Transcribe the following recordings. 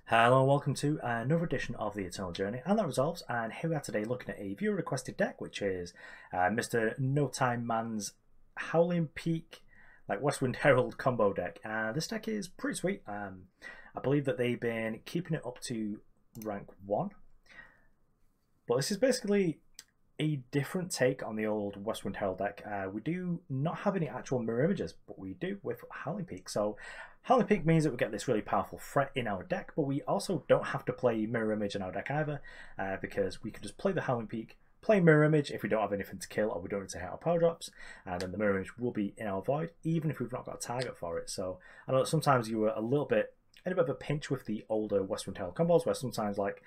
Hello and welcome to another edition of the Eternal Journey, and that resolves. And here we are today looking at a viewer requested deck, which is Mr. No Time Man's Howling Peak, like Westwind Herald combo deck. And this deck is pretty sweet. I believe that they've been keeping it up to rank 1, but this is basically a different take on the old Westwind Herald deck. We do not have any actual mirror images, but we do with Howling Peak. So Howling Peak means that we get this really powerful threat in our deck, but we also don't have to play mirror image in our deck either, because we can just play the Howling Peak, play mirror image if we don't have anything to kill or we don't need to hit our power drops, and then the mirror image will be in our void, even if we've not got a target for it. So I know that sometimes you were in a bit of a pinch with the older Westwind Herald combos, where sometimes like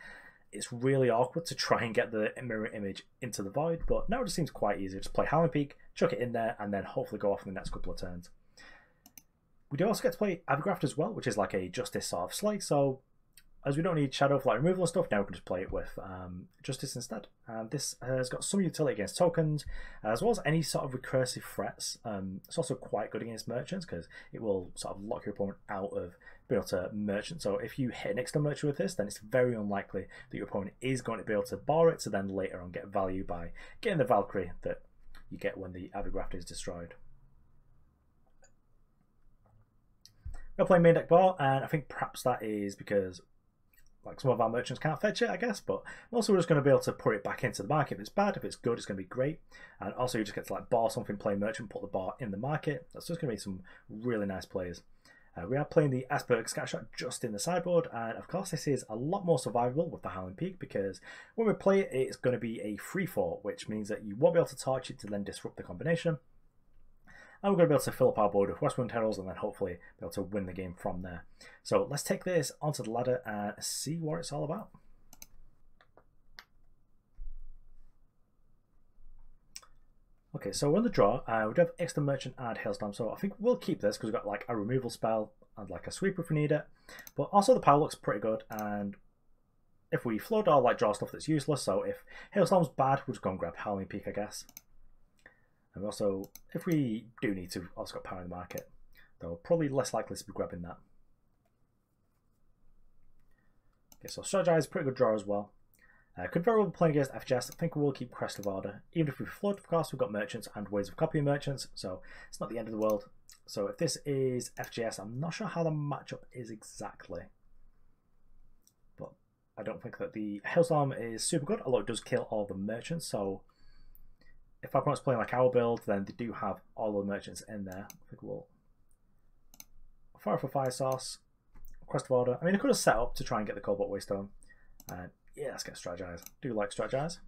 it's really awkward to try and get the mirror image into the void, but now it just seems quite easy. Just play Howling Peak, chuck it in there, and then hopefully go off in the next couple of turns. We do also get to play Avigraft as well, which is like a Justice sort of slay, so as we don't need Shadow Flight removal and stuff, now we can just play it with Justice instead. And this has got some utility against tokens, as well as any sort of recursive threats. It's also quite good against merchants, because it will sort of lock your opponent out of being able to merchant. So if you hit an extra merchant with this, then it's very unlikely that your opponent is going to be able to bar it to then later on get value by getting the Valkyrie that you get when the Avigraft is destroyed. We're playing main deck bar, and I think perhaps that is because like some of our merchants can't fetch it, I guess, but also we're just going to be able to put it back into the market. If it's bad, if it's good, it's going to be great. And also you just get to like bar something, play merchant, put the bar in the market. That's just going to be some really nice plays. We are playing the Iceberg Scattershot just in the sideboard, and of course this is a lot more survivable with the Howling Peak, because when we play it, it's going to be a 3-4, which means that you won't be able to torch it to then disrupt the combination. And we're going to be able to fill up our board with Westwind Heralds and then hopefully be able to win the game from there. So let's take this onto the ladder and see what it's all about. Okay, so we're on the draw. We do have Extra Merchant and Hailstorm, so I think we'll keep this because we've got like a removal spell and like a sweeper if we need it. But also the power looks pretty good, and if we float, I'll like draw stuff that's useless. So if Hailstorm's bad, we'll just go and grab Howling Peak, I guess. And also, if we do need to, also got power in the market, though probably less likely to be grabbing that. Okay, so Strategize, pretty good draw as well. Could very well be playing against FGS. I think we will keep Crest of Order. Even if we float, of course, we've got merchants and ways of copying merchants, so it's not the end of the world. So if this is FGS, I'm not sure how the matchup is exactly, but I don't think that the Hailstorm is super good, although it does kill all the merchants. So if our opponent's playing like our build, then they do have all the merchants in there. I think we'll fire for Fire Source, Crest of Order. I mean, I could have set up to try and get the Cobalt Waystone. Yeah, let's get Strategize. Do like Strategize.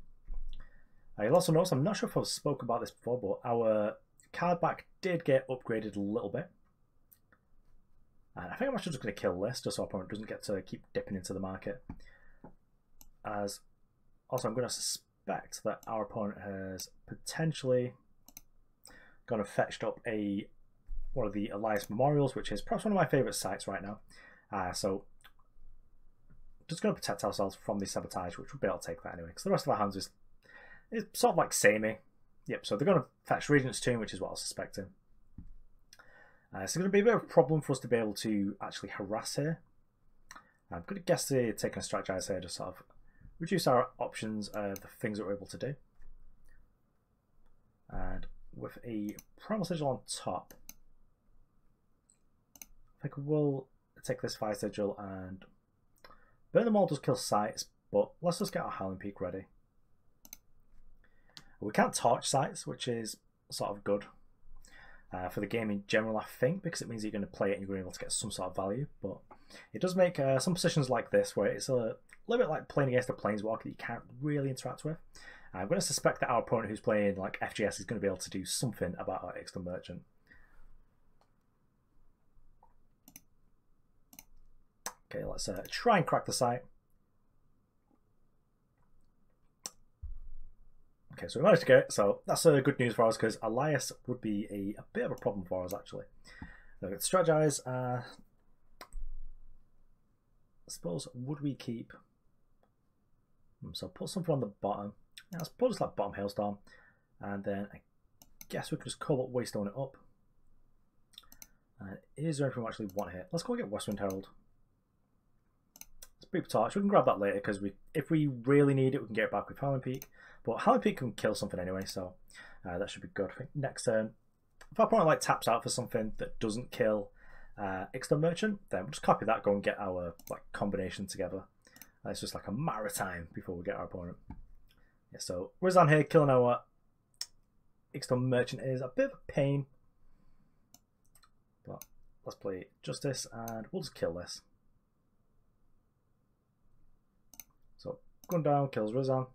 You'll also notice, I'm not sure if I've spoken about this before, but our card back did get upgraded a little bit. And I think I'm actually just going to kill this, just so our opponent doesn't get to keep dipping into the market. As also, I'm going to suspect that our opponent has potentially gone and fetched up one of the Elias Memorials, which is perhaps one of my favourite sites right now. So just going to protect ourselves from the sabotage, which we'll be able to take that anyway, because the rest of our hands is sort of like samey. Yep, so they're going to fetch Regent's Tomb, which is what I was suspecting. So it's going to be a bit of a problem for us to be able to actually harass here. I'm going to guess they're taking a Strategize here, just sort of reduce our options of the things that we're able to do. And with a Primal Sigil on top, I think we'll take this Fire Sigil, and Burn Them All does kill sites, but let's just get our Howling Peak ready. We can't torch sites, which is sort of good for the game in general, I think, because it means you're going to play it and you're going to be able to get some sort of value. But it does make some positions like this, where it's a little bit like playing against a Planeswalker that you can't really interact with. I'm going to suspect that our opponent who's playing like FGS is going to be able to do something about our Extra Merchant. Okay, let's try and crack the site. Okay, so we managed to get it, so that's good news for us, because Elias would be a bit of a problem for us, actually. So let's Strategize. I suppose, would we keep... So put something on the bottom. Yeah, I suppose it's like bottom Hailstorm. And then I guess we could just Cobalt Waystone it up. Is there anything we actually want here? Let's go and get Westwind Herald. Beep Torch. We can grab that later because if we really need it, we can get it back with Howling Peak. But Howling Peak can kill something anyway, so that should be good. I think next turn, if our opponent like taps out for something that doesn't kill Ixtal Merchant, then we'll just copy that, go and get our like combination together. It's just like a matter of time before we get our opponent. Yeah, so Rizan here killing our Ixtal Merchant is a bit of a pain. But let's play Justice and we'll just kill this. So gun down, kills Rizan.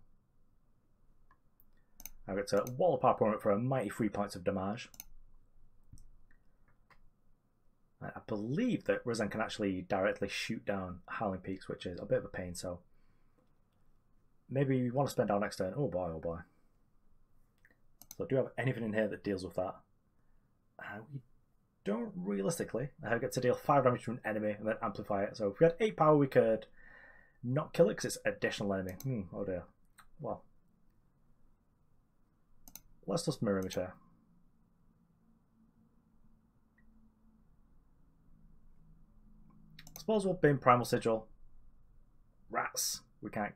I get to wallop our opponent for a mighty 3 points of damage. And I believe that Rizan can actually directly shoot down Howling Peaks, which is a bit of a pain, so maybe we want to spend our next turn. Oh boy, oh boy. So do you have anything in here that deals with that? We don't realistically. I get to deal 5 damage to an enemy and then amplify it. So if we had 8 power, we could not kill it because it's additional enemy. Oh dear. Well, let's just mirror image here. I suppose we'll bin Primal Sigil. Rats. We can't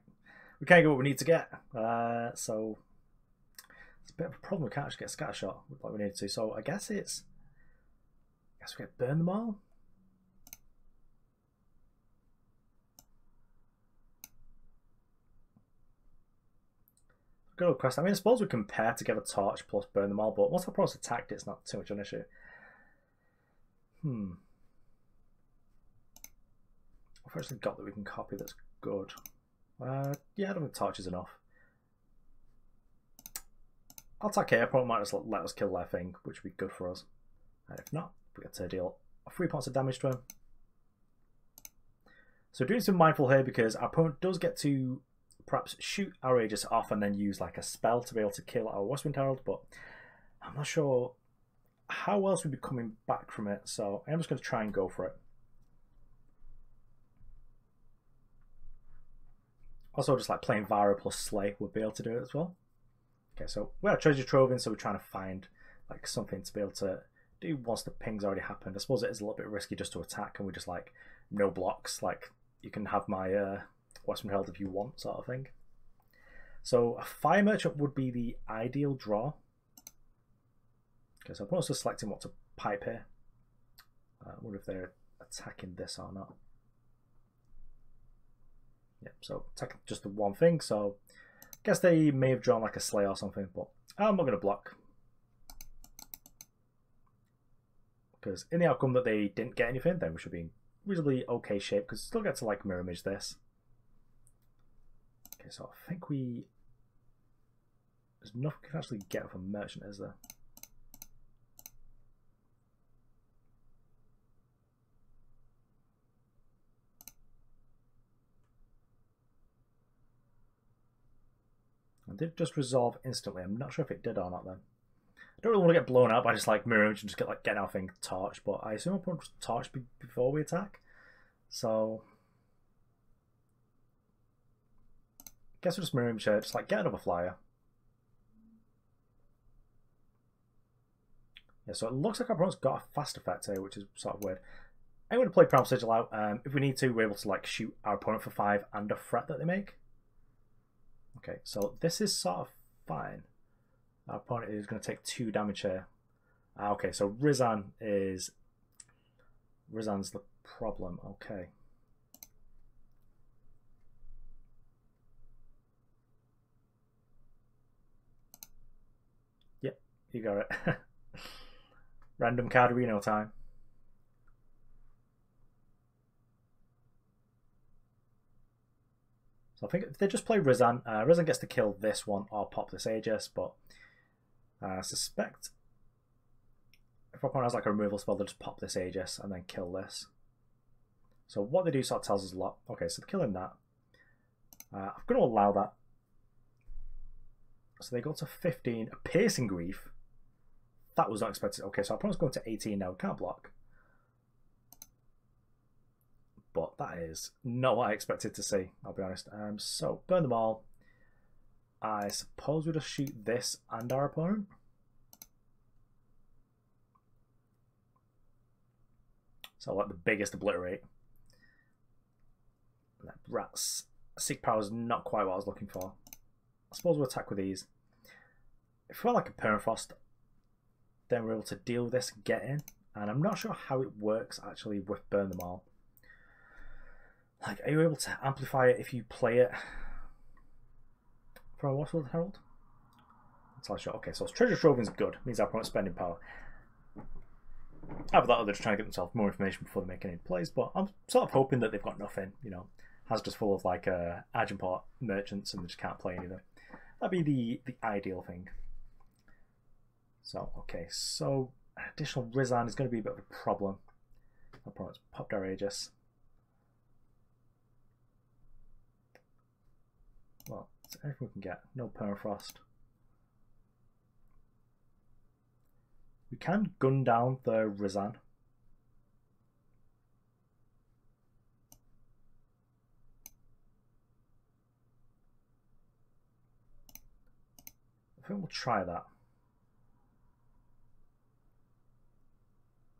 get what we need to get. So it's a bit of a problem. We can't actually get Scattershot like we need to. So I guess we get burn them all. Good old Crest. I mean, I suppose we can pair together Torch plus burn them all, but once our opponent's attacked, it's not too much of an issue. I've actually got that we can copy that's good. Yeah, I don't think Torch is enough. I'll attack here. Opponent might just let us kill their thing, which would be good for us. And if not, we get to deal 3 points of damage to him. So doing some mindful here because our opponent does get to perhaps shoot our Aegis off and then use like a spell to be able to kill our Westwind Herald, but I'm not sure how else we'd be coming back from it, so I'm just going to try and go for it. Also, just like playing Vara plus Slay would be able to do it as well. Okay, so we have treasure trove in, so we're trying to find like something to be able to do once the ping's already happened. I suppose it is a little bit risky just to attack, and we just like no blocks. Like you can have my Westwind Herald if you want, sort of thing. So a Fire Merchant would be the ideal draw. Okay, so I'm also selecting what to pipe here. I wonder if they're attacking this or not. Yep, so attack just the one thing, so I guess they may have drawn like a Slay or something, but I'm not going to block. Because in the outcome that they didn't get anything, then we should be in reasonably okay shape, because still get to like mirror image this. Okay, so I think there's nothing we can actually get from Merchant, is there? It did just resolve instantly. I'm not sure if it did or not then. I don't really want to get blown up by just like mirror image and just get our thing torch, but I assume I'll put torch before we attack. So I guess we'll just mirror image here, just like get another flyer. Yeah, so it looks like our opponent's got a fast effect here, which is sort of weird. I'm going to play Primal Sigil out. If we need to, we're able to like shoot our opponent for 5 and a threat that they make. Okay, so this is sort of fine. Our opponent is going to take 2 damage here. Okay, so Rizan's the problem. Okay. Yep, you got it. Random card Reno time. So I think if they just play Rizan, Rizan gets to kill this one or pop this Aegis, but I suspect if our opponent has like a removal spell, they'll just pop this Aegis and then kill this. So what they do sort of tells us a lot. Okay, so they're killing that. I'm going to allow that. So they go to 15. A Piercing Grief. That was not expected. Okay, so our opponent's going to 18 now. Can't block. But that is not what I expected to see, I'll be honest. So, burn them all. I suppose we'll just shoot this and our opponent. So, like the biggest obliterate. Rats. Seek Power is not quite what I was looking for. I suppose we'll attack with these. If we're like a Permafrost, then we're able to deal with this and get in. And I'm not sure how it works actually with Burn Them All. Like, are you able to amplify it if you play it from a Waterfield Herald? Okay, so Treasure Trove is good. Means our opponent's spending power. Either that or they're just trying to get themselves more information before they make any plays, but I'm sort of hoping that they've got nothing, you know. Has just full of like Aginport merchants and they just can't play anything. That'd be the ideal thing. So, okay, so additional Rizan is going to be a bit of a problem. Our opponent's popped our Aegis. Well, it's everything we can get. No Permafrost. We can gun down the Rizan. I think we'll try that.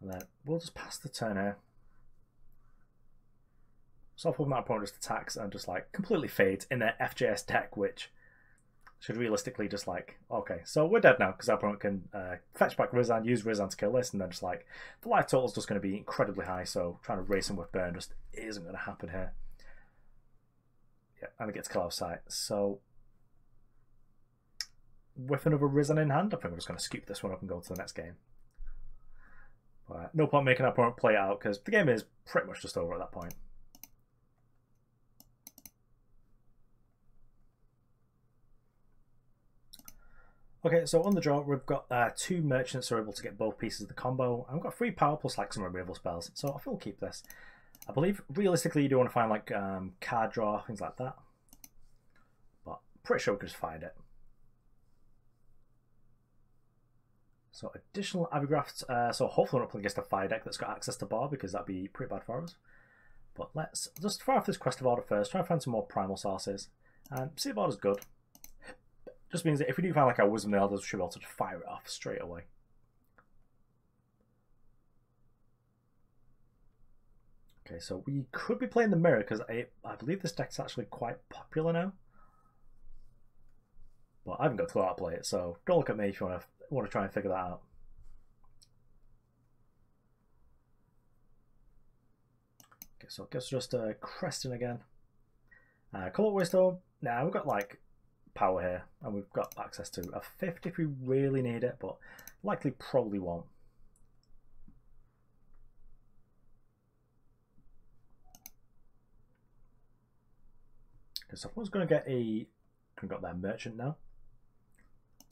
And then we'll just pass the turn here. So hoping my opponent just attacks and just like completely fades in their FJS deck, which should realistically just like, okay, so we're dead now because our opponent can fetch back Rizan, use Rizan to kill this, and then just like the life total is just going to be incredibly high, so trying to race him with burn just isn't going to happen here. Yeah, and it gets kill out of sight. So with another Rizan in hand, I think we're just going to scoop this one up and go to the next game. But, no point making our opponent play it out because the game is pretty much just over at that point. Okay, so on the draw, we've got two merchants who are able to get both pieces of the combo, and we've got 3 power plus like some removal spells, so I feel we'll keep this. I believe realistically you do want to find like card draw, things like that, but pretty sure we could just find it. So additional Avigraft, so hopefully we're not playing against a fire deck that's got access to bar because that'd be pretty bad for us. But let's just fire off this Crest of Order first, try and find some more Primal sources, and see if Order's good. Just means that if we do find like our Wisdom of the Elders, we should be able to just fire it off straight away. Okay, so we could be playing the Mirror because I believe this deck's actually quite popular now. But I haven't got a clue how to play it, so don't look at me if you want to try and figure that out. Okay, so I guess just Cresting again. Cobalt Waystone. Now we've got like power here, and we've got access to a 5th if we really need it, but likely probably won't. Okay, so I was going to get got that merchant now.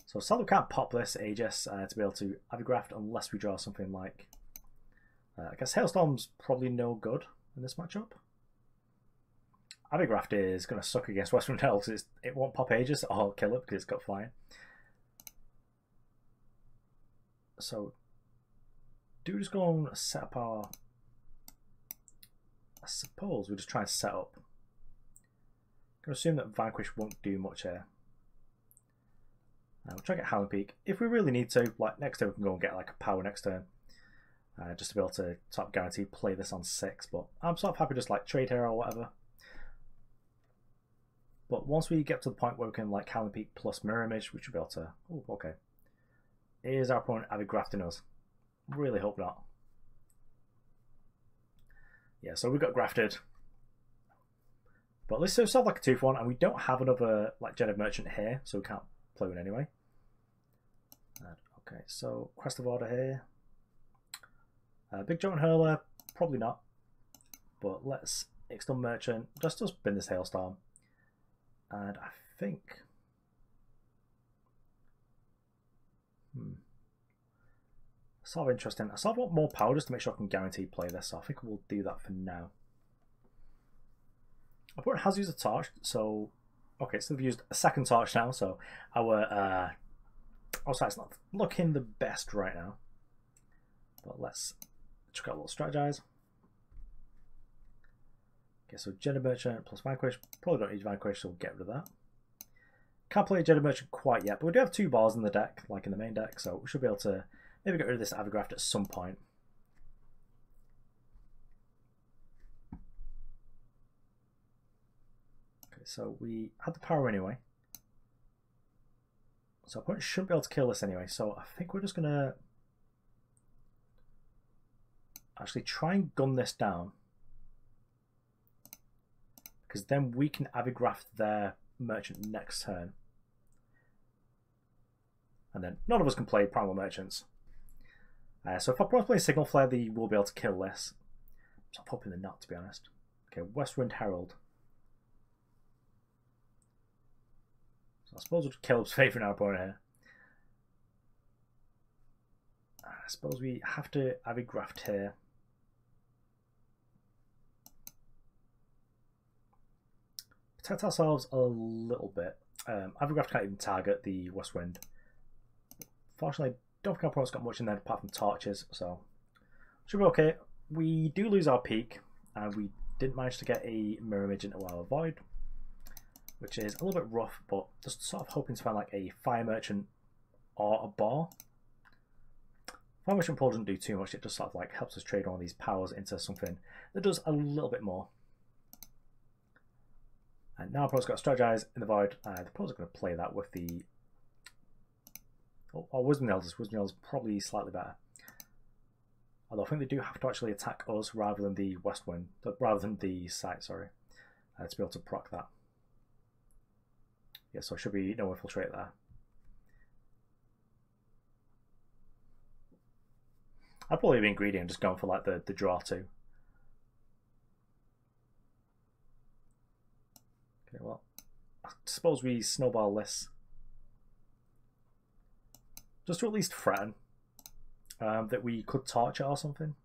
So sadly we can't pop this Aegis to be able to Avigraft unless we draw something like I guess Hailstorm's probably no good in this matchup. Avigraft is going to suck against Westwind Herald because it won't pop Aegis or kill it because it's got flying. So, do we just go and set up our... I suppose we just try and set up. I'm going to assume that Vanquish won't do much here. We'll try and get Howling Peak. If we really need to, like next turn we can go and get like a power next turn. Just to be able to sort of guarantee play this on 6, but I'm sort of happy just like trade here or whatever. But once we get to the point where we can like Howling Peak plus Mirror Image, we should be able to... Oh, okay. Is our opponent Avigrafting us? Really hope not. Yeah, so we got grafted. But let's still have like a 2-for-1, and we don't have another like Jedi Merchant here, so we can't play one anyway. Okay, so Crest of Order here. Big Jotun Hurler, probably not. But let's External Merchant, just to spin this Hailstorm. And I think... Sort of interesting. I sort of want more power just to make sure I can guarantee play this, so I think we'll do that for now. Our opponent has used a torch, so... Okay, so they've used a second torch now, so our side's not looking the best right now. But let's check out a little Strategize. Okay, so Jedi Merchant plus Vanquish. Probably don't need Vanquish, so we'll get rid of that. Can't play Jedi Merchant quite yet, but we do have 2 balls in the deck, like in the main deck, so we should be able to maybe get rid of this Avigraft at some point. so we had the power anyway. So our opponent shouldn't be able to kill this anyway, so I think we're just going to actually try and gun this down. Because then we can Avigraft their merchant next turn. And then none of us can play Primal Merchants. So if I play Signal Flare, they will be able to kill this. So I'm hoping they're not, to be honest. Okay, Westwind Herald. So I suppose we'll just Caleb's favouring our opponent here. I suppose we have to Avigraft here. Protect ourselves a little bit. Avigraft can't even target the Westwind. Fortunately, don't think our opponent's got much in there apart from torches, so should be okay. We do lose our peak, and we didn't manage to get a mirror image into our void, which is a little bit rough, but just sort of hoping to find like a fire merchant or a bar. Fire merchant probably doesn't do too much, it just sort of like helps us trade all these powers into something that does a little bit more. And now our opponent's got Strategize in the void, the opponent's going to play that with the Wisdom Elders. Wisdom Elders probably slightly better. Although I think they do have to actually attack us rather than the Westwind, rather than the site, sorry, to be able to proc that. Yeah, so should be no infiltrate there. I'd probably been greedy and just gone for like the draw too. Okay, well, I suppose we snowball this. Just to at least threaten that we could torch it or something.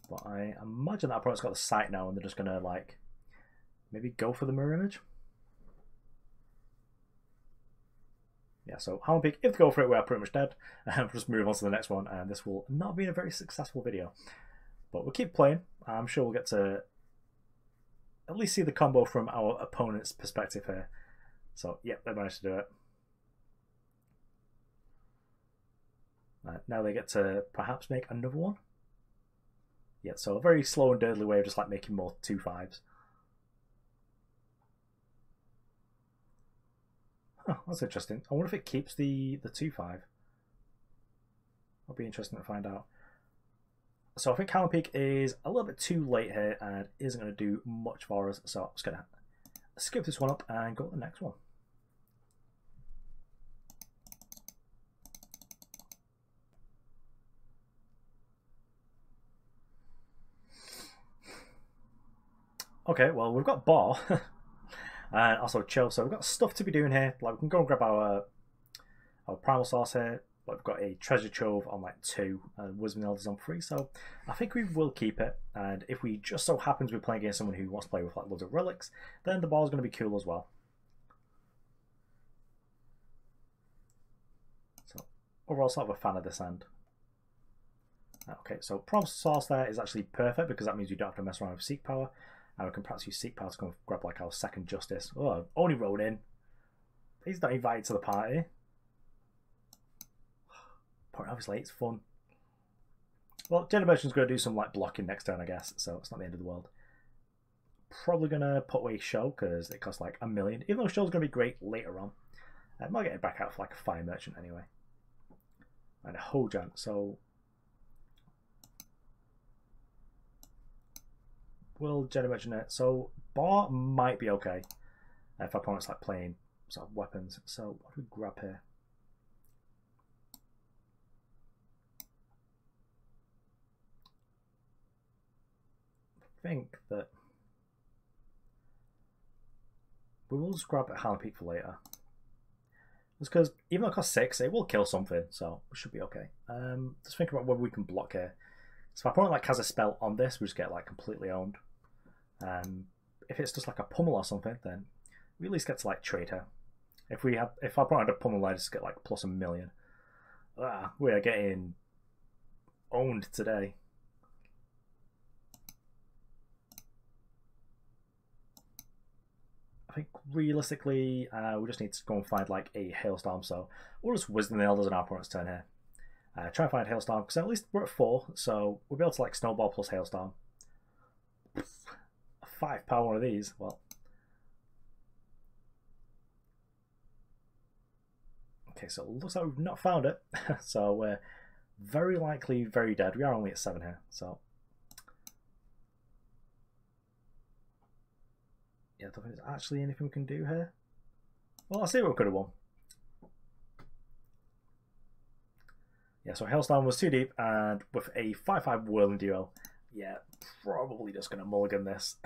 But I imagine that opponent's got the sight now and they're just going to like maybe go for the mirror image. Yeah, so Howling Peak, if they go for it, we are pretty much dead. We'll just move on to the next one, and this will not be a very successful video. But we'll keep playing. I'm sure we'll get to at least see the combo from our opponent's perspective here. So, yeah, they managed to do it. Now they get to perhaps make another one. Yeah, so a very slow and dirty way of just like making more 2/5s. Huh, that's interesting. I wonder if it keeps the 2/5. That'll be interesting to find out. So I think Howling Peak is a little bit too late here and isn't going to do much for us. So I'm just going to skip this one up and go to the next one. Okay, well, we've got Bar and also Chill, so we've got stuff to be doing here. Like, we can go and grab our Primal Source here. Like, we've got a Treasure Trove on like 2 and Wisdom Elders on 3, so I think we will keep it. And if we just so happens we're playing against someone who wants to play with like loads of relics, then the Bar is going to be cool as well. So overall, sort of a fan of this end. Okay, so Primal Source there is actually perfect because that means you don't have to mess around with Seek Power. And we can perhaps use Seek Power to go and grab like our second Justice. Oh, only rode in. He's not invited to the party. But obviously it's fun. Well, Generation's going to do some like blocking next turn, I guess, so it's not the end of the world. Probably going to put away Show because it costs like $1 million. Even though Show's going to be great later on. I might get it back out for like a Fire Merchant anyway. And a Hojant, so we'll Generation it. So Bar might be okay if our opponent's like playing sort of weapons. So what do we grab here? I think that we will just grab a Howling Peak for later. Just because even though it costs 6, it will kill something, so we should be okay. Just think about whether we can block here. So if our opponent like has a spell on this, we just get like completely owned. If it's just like a pummel or something, then we at least get to like trade her. If our opponent had a pummel, I just get like plus $1 million. We are getting owned today. I think realistically, we just need to go and find like a Hailstorm, so we'll just Wisdom the Elders on our opponent's turn here. Try and find Hailstorm, because at least we're at 4, so we'll be able to like Snowball plus Hailstorm. A 5 power one of these, well. Okay, so it looks like we've not found it, so we're very likely very dead. We are only at 7 here, so. Yeah, I don't think there's actually anything we can do here. Well, I'll see what we could have won. Yeah, so Hailstorm was too deep, and with a 5-5 whirling duo, yeah, probably just going to mulligan this.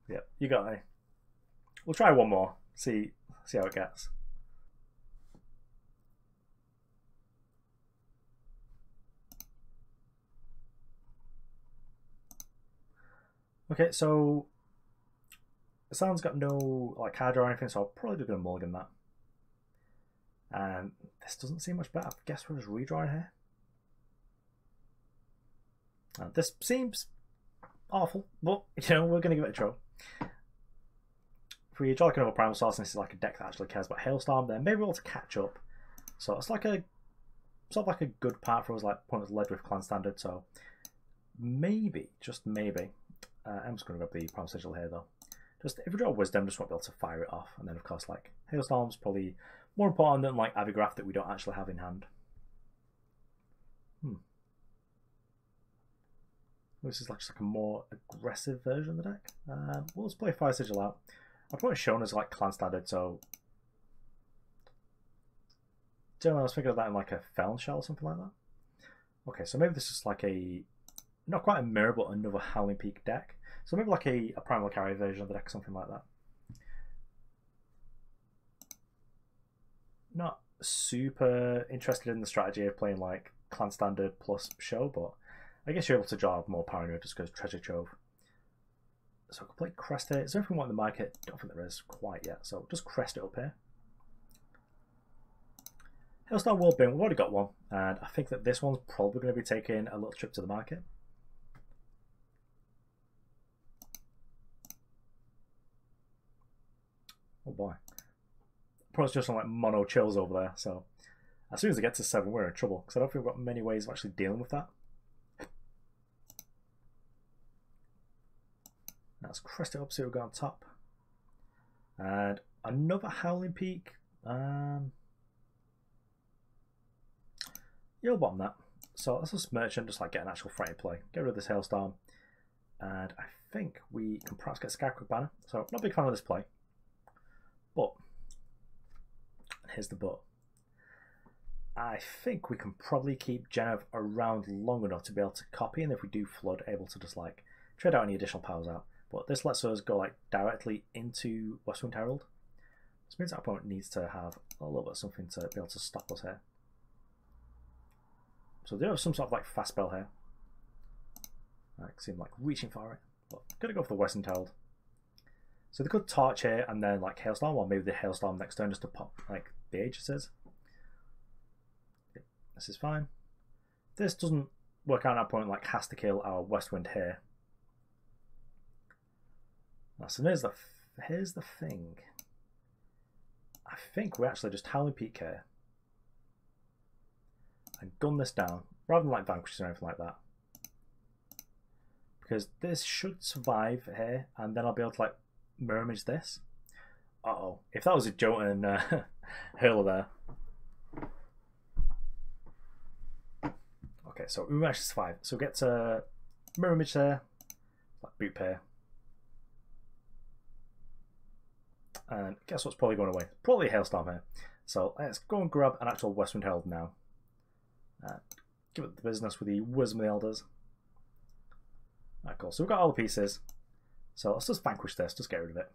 Yeah, you got me. We'll try one more, see how it gets. Okay, so the sound's got no like card or anything, so I'm probably just going to mulligan that. And this doesn't seem much better. I guess we're just redrawing here. This seems awful, but you know, we're going to give it a try. If we draw like another Primal Source, and this is like a deck that actually cares about Hailstorm, then maybe we're able to catch up. So it's like a sort of like a good part for us, like opponents led with Clan Standard. So maybe, just maybe, I'm just going to grab the Primal Sigil here though. Just if we draw Wisdom, just won't be able to fire it off, and then of course like Hailstorm's probably more important than like Avigraft that we don't actually have in hand. This is like just like a more aggressive version of the deck. We'll just play Fire Sigil out. I've probably shown as like Clan Standard, so generally I was thinking of that in like a Felon Shell or something like that. Okay, so maybe this is like a not quite a mirror, but another Howling Peak deck. So maybe like a Primal Carry version of the deck, something like that. Not super interested in the strategy of playing like Clan Standard plus Show, but I guess you're able to draw more power in it just because Treasure Trove. So I can play Crest here. Is there anything we want in the market? Don't think there is quite yet, so just Crest it up here. Hailstorm World Bin, we've already got one, and I think that this one's probably going to be taking a little trip to the market. Oh boy. Probably just some like mono chills over there, so as soon as I get to 7 we're in trouble, because I don't think we've got many ways of actually dealing with that. Let's crest it up, see what we've got on top. And another Howling Peak. You'll bottom that. So let's just merchant, just like get an actual threat in play. Get rid of this Hailstorm. And I think we can perhaps get Scarecrow Banner. So not a big fan of this play. But here's the but. I think we can probably keep Genev around long enough to be able to copy, and if we do flood, able to just like trade out any additional powers out. But this lets us go like directly into Westwind Herald. This means our opponent needs to have a little bit of something to be able to stop us here. So they have some sort of like fast spell here. I seem like reaching for it, but I'm gonna go for the Westwind Herald. So they could Torch here and then like Hailstorm, or maybe the Hailstorm next turn just to pop like the Aegises. This is fine. This doesn't work out, our opponent like has to kill our Westwind here. So here's the thing. I think we actually just Howling Peak here and gun this down rather than like Vanquish or anything like that, because this should survive here, and then I'll be able to like mirror image this. Uh-oh, if that was a Jotun Hurler there. Okay, so we managed to survive. So we get to mirror image there, like boot pair. And guess what's probably going away? Probably a Hailstorm here. So let's go and grab an actual Westwind Herald now. Give it the business with the Wisdom of the Elders. Alright, cool. So we've got all the pieces. So let's just vanquish this, just get rid of it.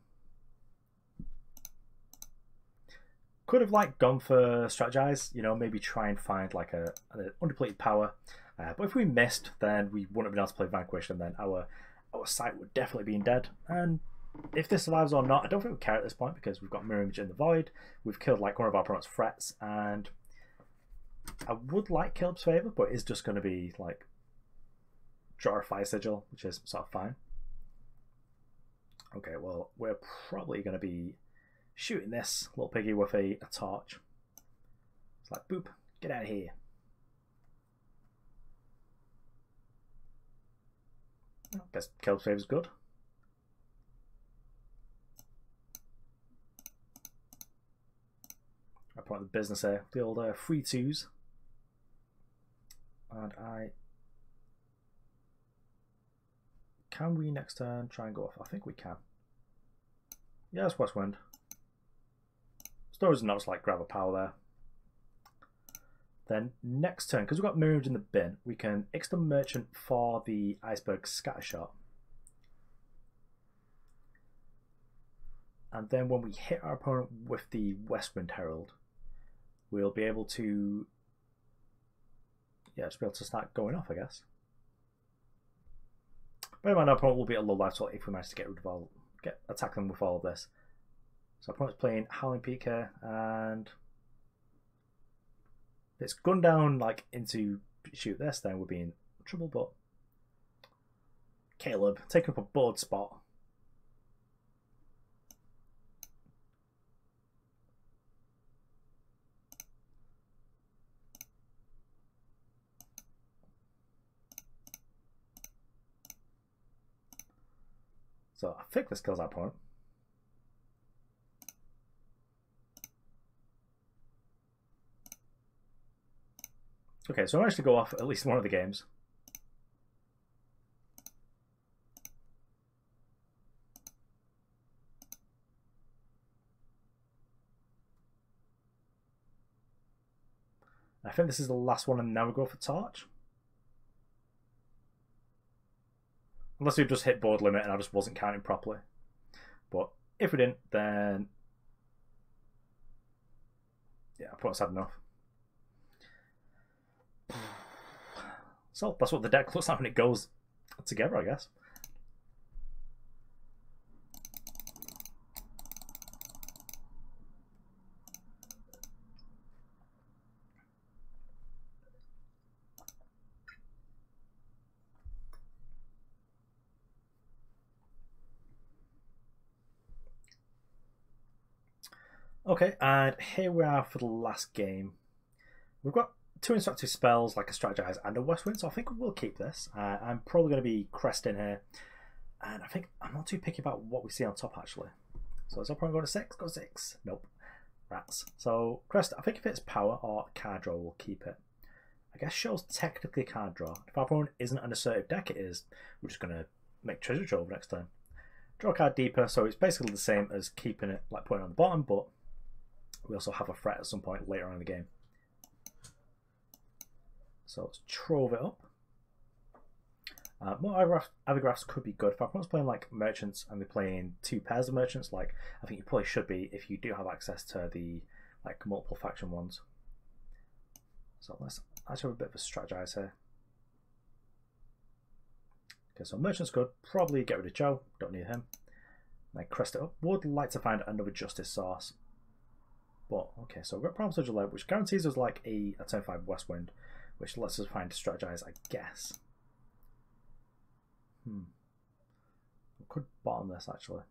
Could have like gone for Strategize, you know, maybe try and find like an undepleted power. But if we missed, then we wouldn't have been able to play Vanquish, and then our site would definitely be dead. And if this survives or not, I don't think we care at this point, because we've got Mirror Image in the Void. We've killed like one of our opponent's threats, and I would like Caleb's Favour, but it's just going to be like draw a Fire Sigil, which is sort of fine. Okay, well, we're probably going to be shooting this little piggy with a torch. It's like, boop, get out of here. I guess kill save is good. I put the business here, the old 3-2s. And can we next turn try and go off? I think we can. Yes, West Wind. Storage not just like grab a power there. Then next turn, because we've got Mirrored in the bin, we can X the Merchant for the Iceberg Scattershot. And then when we hit our opponent with the Westwind Herald, we'll be able to, yeah, just be able to start going off, I guess. Bear in mind, our opponent will be at low life, so if we manage to get rid of all, attack them with all of this. So our opponent's playing Howling Peak here, and if it's gone down like into shoot this, then we'll be in trouble. But Caleb taking up a board spot. So I think this kills our opponent. Okay, so I managed to go off at least one of the games. I think this is the last one, and now we go for Torch. Unless we just hit board limit and I just wasn't counting properly. But if we didn't, then yeah, I put sad enough. So that's what the deck looks like when it goes together, I guess. Okay, and here we are for the last game. We've got 2 instructive spells like a Strategize and a Westwind, so I think we'll keep this. I'm probably going to be Crest in here, and I think I'm not too picky about what we see on top actually. So is our opponent going to 6? Go 6. Nope. Rats. So Crest, I think if it's power or card draw, we'll keep it. I guess show's technically card draw. If our opponent isn't an assertive deck, it is. We're just going to make treasure trove next turn. Draw a card deeper, so it's basically the same as keeping it, like putting it on the bottom, but we also have a threat at some point later on in the game. So let's trove it up. More Avigrafts could be good. If our opponent's playing like merchants and they're playing 2 pairs of merchants, like I think you probably should be if you do have access to the like multiple faction ones. So let's actually have a bit of a Strategize here. Okay, so merchant's good. Probably get rid of Joe. Don't need him. Then Crest it up. Would like to find another justice source. But okay, so we've got Primal Sigil, which guarantees us like a turn 5 Westwind, which lets us find Strategize, I guess. We could bottom this actually.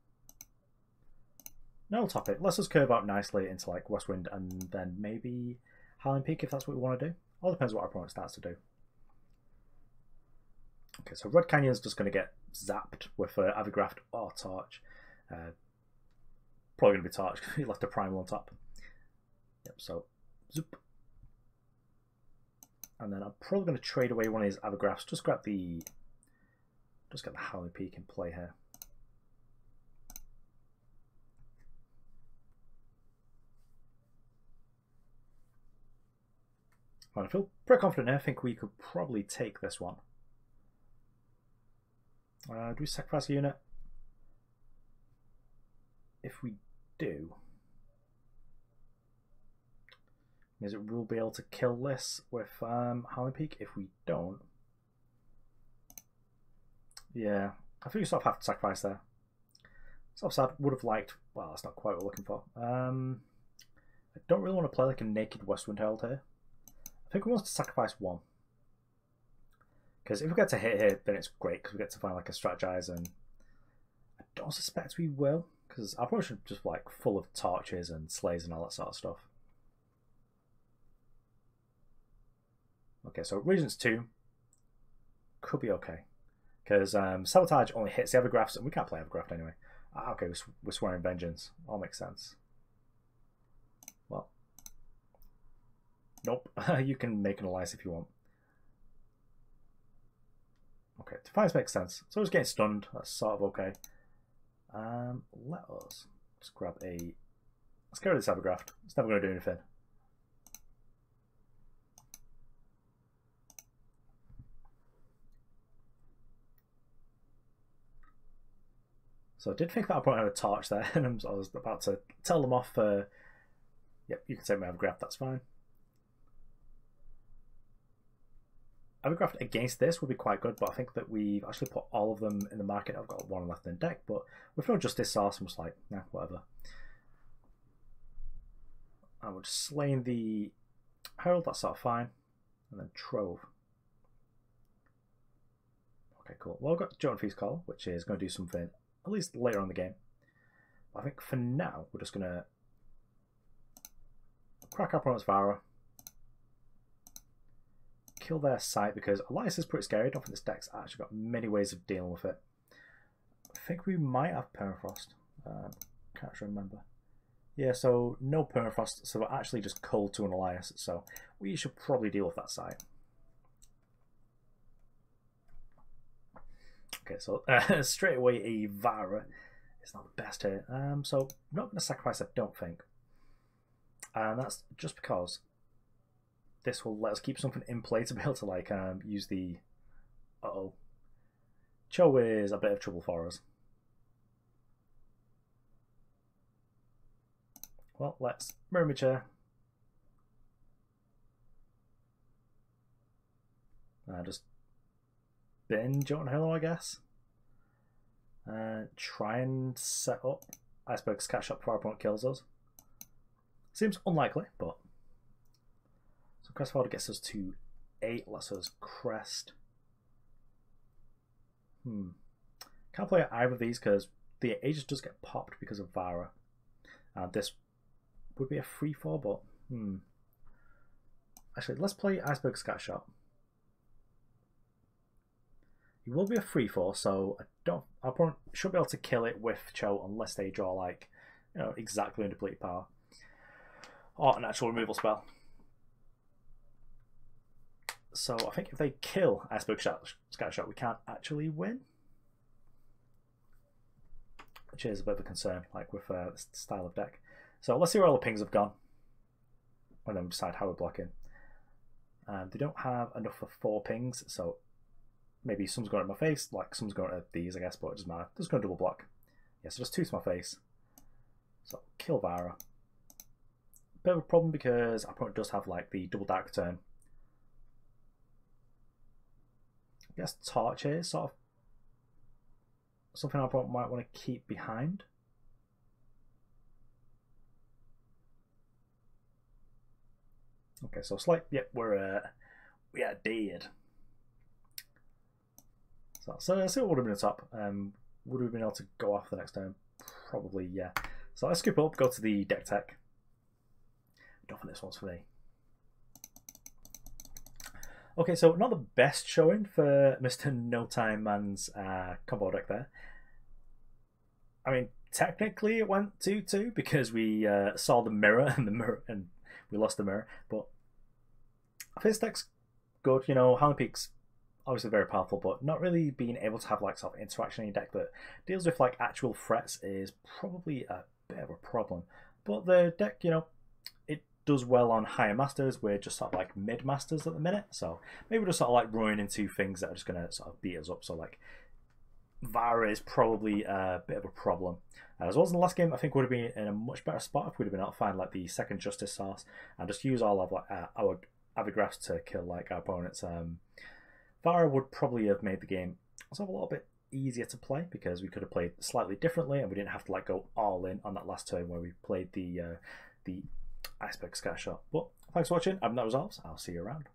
No topic. Let's just curve out nicely into like Westwind and then maybe Howling Peak if that's what we want to do. All depends what our opponent starts to do. Okay, so Red Canyon's just going to get zapped with Avigraft or Torch. Probably going to be Torch because he left a Primal on top. Yep, so zoop. And then I'm probably going to trade away one of his Avigrafts. Just get the Howling Peak in play here. And I feel pretty confident here. I think we could probably take this one. Do we sacrifice a unit? If we do, is it we'll be able to kill this with Howling Peak? If we don't, yeah, I think we sort of have to sacrifice there. Sort of sad. Would have liked. Well, that's not quite what we're looking for. I don't really want to play like a naked Westwind Herald here. I think we want to sacrifice 1. Because if we get to hit here, then it's great because we get to find like a Strategize, and I don't suspect we will because our approach is just like full of torches and slays and all that sort of stuff. Okay, so Regents 2 could be okay. Because Sabotage only hits the Avigrafts, and we can't play Avigraft anyway. Okay, we're swearing Vengeance. All makes sense. Well, nope. You can make an alliance if you want. Okay, Defiance makes sense. So it's getting stunned. That's sort of okay. Let us just grab a... Let's get rid of this Avigraft. It's never going to do anything. So I did think that opponent had a torch there, and I was about to tell them off. Yep, you can take my Avigraft, that's fine. Avigraft against this would be quite good, but I think that we've actually put all of them in the market. I've got one left in deck, but with no Justice Source, I'm just like, nah, whatever. I would slaying the Herald, that's sort of fine. And then Trove. Okay, cool. Well, I've got Jotun Feast Call, which is going to do something at least later on in the game. But I think for now, we're just going to crack our opponent's Vara. Kill their sight, because Alliance is pretty scary. I don't think this deck's actually got many ways of dealing with it. I think we might have Permafrost. Can't actually remember. Yeah, so no Permafrost, so we're actually just cold to an Alliance, so we should probably deal with that side. Okay, so straight away a Vara is not the best here. So I'm not going to sacrifice, I don't think. And that's just because this will let us keep something in play to be able to like use the... Uh-oh. Cho is a bit of trouble for us. Well, let's Mirror Image. Just bin Jotun Hurler, I guess. Try and set up Iceberg Scattershot before our opponent kills us. Seems unlikely, but... So Crest Hoard gets us to 8, lets us Crest. Can't play either of these because the Aegis does get popped because of Vara. This would be a 3-4, but actually, let's play Iceberg Scattershot. It will be a 3-4, so our opponent should be able to kill it with Cho unless they draw like, you know, exactly undepleted power or an actual removal spell. So I think if they kill Iceberg Scattershot, we can't actually win, which is a bit of a concern, like with this style of deck. So let's see where all the pings have gone, and then we decide how we're blocking. They don't have enough for 4 pings, so maybe some's going at my face, like some's going at these, I guess, but it doesn't matter. Just going to double block. Yeah, so just 2 to my face. So kill Vara. Bit of a problem because our opponent does have like the double dark return. I guess Torch is sort of something our opponent might want to keep behind. Okay, so slight, yep, we are dead. So let's see what would have been the top. Would we have been able to go off the next turn? Probably, yeah. So let's skip up, go to the deck tech. I don't think this one's for me. Okay, so not the best showing for Mr. No Time Man's combo deck there. I mean, technically it went 2-2 because we saw the mirror and we lost the mirror. But I think this deck's good. You know, Howling Peak's obviously very powerful, but not really being able to have like sort of interaction in your deck that deals with like actual threats is probably a bit of a problem. But the deck, you know, it does well on higher masters. We're just sort of like mid masters at the minute, so maybe we're just sort of like running into things that are just gonna sort of beat us up. So like Vara is probably a bit of a problem. As well as in the last game, I think would have been in a much better spot if we'd have been able to find like the second Justice Source and just use all of like our Avigrafts to kill like our opponents. Vara would probably have made the game sort of a little bit easier to play because we could have played slightly differently and we didn't have to like go all in on that last turn where we played the Iceberg Scattershot. But thanks for watching. I'm That Resolves. I'll see you around.